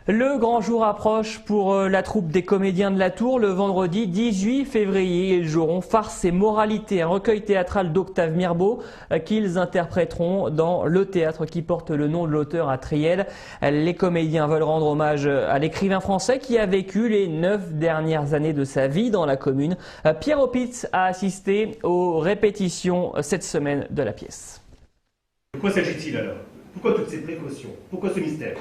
Le grand jour approche pour la troupe des comédiens de la Tour. Le vendredi 18 février, ils joueront Farce et Moralité, un recueil théâtral d'Octave Mirbeau qu'ils interpréteront dans le théâtre qui porte le nom de l'auteur à Triel. Les comédiens veulent rendre hommage à l'écrivain français qui a vécu les 9 dernières années de sa vie dans la commune. Pierre Opitz a assisté aux répétitions cette semaine de la pièce. De quoi s'agit-il alors? Pourquoi toutes ces précautions? Pourquoi ce mystère?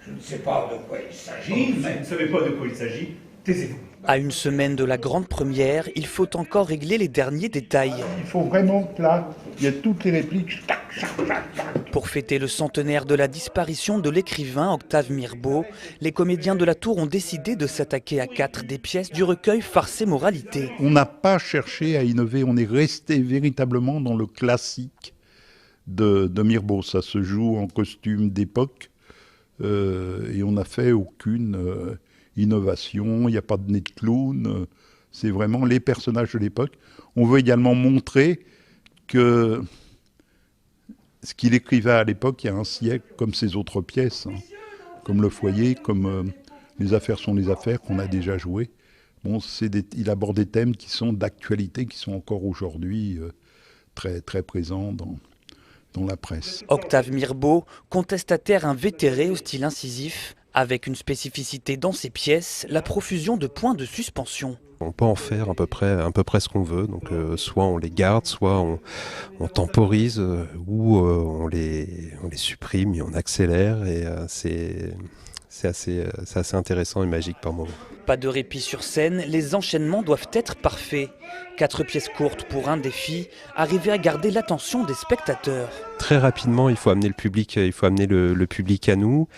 Je ne sais pas de quoi il s'agit, mais... Vous ne savez pas de quoi il s'agit? Taisez-vous. À une semaine de la grande première, il faut encore régler les derniers détails. Il faut vraiment que là, il y ait toutes les répliques. Pour fêter le centenaire de la disparition de l'écrivain Octave Mirbeau, les comédiens de la Tour ont décidé de s'attaquer à 4 des pièces du recueil Farce et Moralité. On n'a pas cherché à innover, on est resté véritablement dans le classique de Mirbeau. Ça se joue en costume d'époque. Et on n'a fait aucune innovation, il n'y a pas de nez de clown, c'est vraiment les personnages de l'époque. On veut également montrer que ce qu'il écrivait à l'époque, il y a un siècle, comme ses autres pièces, hein, comme Le Foyer, comme Les Affaires sont les affaires qu'on a déjà jouées. Bon, il aborde des thèmes qui sont d'actualité, qui sont encore aujourd'hui très, très présents dans la presse. Octave Mirbeau, contestataire invétéré au style incisif, avec une spécificité dans ses pièces, la profusion de points de suspension. On peut en faire à peu près ce qu'on veut, donc soit on les garde, soit on temporise, ou on les supprime et on accélère, et c'est assez intéressant et magique par moments. Pas de répit sur scène, les enchaînements doivent être parfaits. 4 pièces courtes pour un défi, arriver à garder l'attention des spectateurs. Très rapidement, il faut amener le public, le public à nous,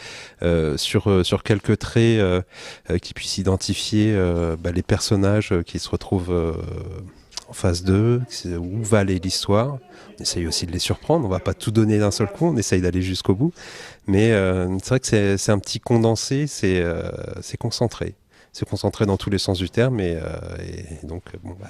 sur quelques traits qui puissent identifier les personnages qui se retrouvent en face d'eux, où va aller l'histoire. On essaye aussi de les surprendre, on ne va pas tout donner d'un seul coup, on essaye d'aller jusqu'au bout. Mais c'est vrai que c'est un petit condensé, c'est concentré. C'est concentré dans tous les sens du terme et donc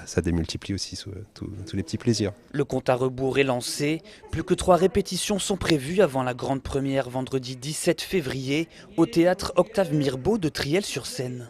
ça démultiplie aussi tous les petits plaisirs. Le compte à rebours est lancé. Plus que 3 répétitions sont prévues avant la grande première vendredi 17 février au théâtre Octave Mirbeau de Triel-sur-Seine.